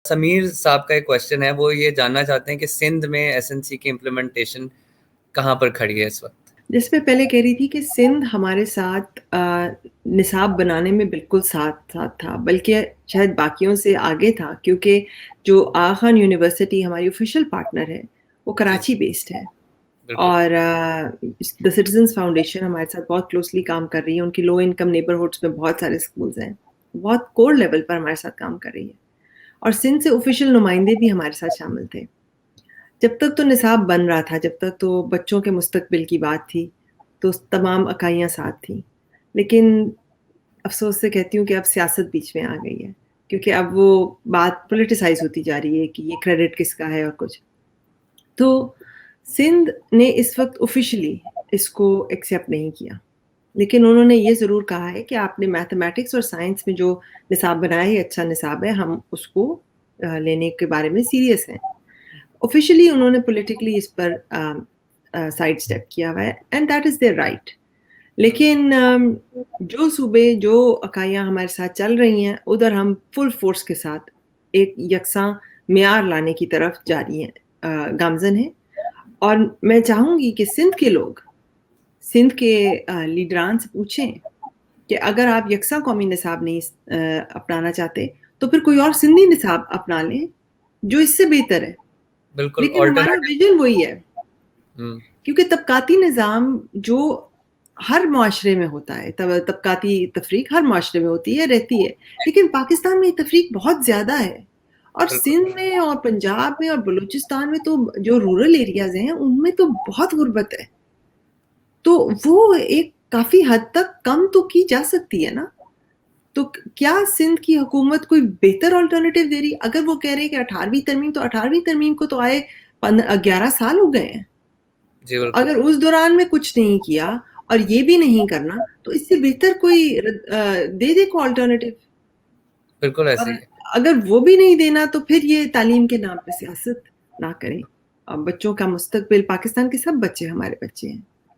समीर साहब का एक क्वेश्चन है, वो ये जानना चाहते हैं कि सिंध में एसएनसी की इम्प्लीमेंटेशन कहाँ पर खड़ी है इस वक्त? जिसमें पहले कह रही थी कि सिंध हमारे साथ निसाब बनाने में बिल्कुल साथ साथ था, बल्कि शायद बाकियों से आगे था, क्योंकि जो आगा खान यूनिवर्सिटी हमारी ऑफिशियल पार्टनर है वो जी कराची बेस्ड है। बिल्कुल। और द सिटीजन्स फाउंडेशन हमारे साथ बहुत क्लोजली काम कर रही है। उनकी लो इनकम नेबरहुड्स में बहुत सारे स्कूल्स हैं, बहुत कोर लेवल पर हमारे साथ काम कर रही है। और सिंध से ऑफिशियल नुमाइंदे भी हमारे साथ शामिल थे। जब तक तो निसाब बन रहा था, जब तक तो बच्चों के मुस्तकबिल की बात थी, तो तमाम इकाइयाँ साथ थीं। लेकिन अफ़सोस से कहती हूँ कि अब सियासत बीच में आ गई है, क्योंकि अब वो बात पॉलिटिसाइज़ होती जा रही है कि ये क्रेडिट किसका है और कुछ। तो सिंध ने इस वक़्त ऑफ़िशियली इसको एक्सेप्ट नहीं किया। लेकिन उन्होंने ये ज़रूर कहा है कि आपने मैथमेटिक्स और साइंस में जो निसाब बनाया है, ये अच्छा निसाब है, हम उसको लेने के बारे में सीरियस हैं। ऑफिशियली उन्होंने पॉलिटिकली इस पर साइड स्टेप किया हुआ है, and that is there right. लेकिन जो सूबे, जो इकाइयाँ हमारे साथ चल रही हैं, उधर हम फुल फोर्स के साथ एक यकसां मेयार लाने की तरफ जा रही हैं, गामज़न हैं। और मैं चाहूँगी कि सिंध के लोग, सिंध के लीडरान से पूछें कि अगर आप यकसा कौमी निसाब नहीं अपनाना चाहते, तो फिर कोई और सिंधी निसाब अपना लें, जो इससे बेहतर है। बिल्कुल लेकिन हमारा ऑल्टरनेटिव। विजन वही है, हम्म। क्योंकि तबकाती निज़ाम जो हर मुआशरे में होता है, तबकाती तफरीक हर मुआशरे में होती है, रहती है। लेकिन पाकिस्तान में ये तफरीक बहुत ज़्यादा है। और बिल्कुल सिंध में और पंजाब में और बलूचिस्तान में तो जो रूरल एरियाज़ हैं, उनमें तो बहुत गुर्बत है। तो वो एक काफ़ी हद तक कम तो की जा सकती है ना? तो क्या सिंध की हुकूमत कोई बेहतर अल्टरनेटिव दे रही? अगर वो कह रहे हैं कि 18वीं तरमीम, तो 18वीं तरमीम को तो आए 11 साल हो गए हैं। जी बिल्कुल। अगर उस दौरान में कुछ नहीं किया और ये भी नहीं करना, तो इससे बेहतर कोई दे दे कोई अल्टरनेटिव। बिल्कुल ऐसे और ही है। अगर वो भी नहीं देना, तो फिर ये तालीम के नाम पे सियासत ना करें। बच्चों का मुस्तकबिल, पाकिस्तान के सब बच्चे हमारे बच्चे हैं।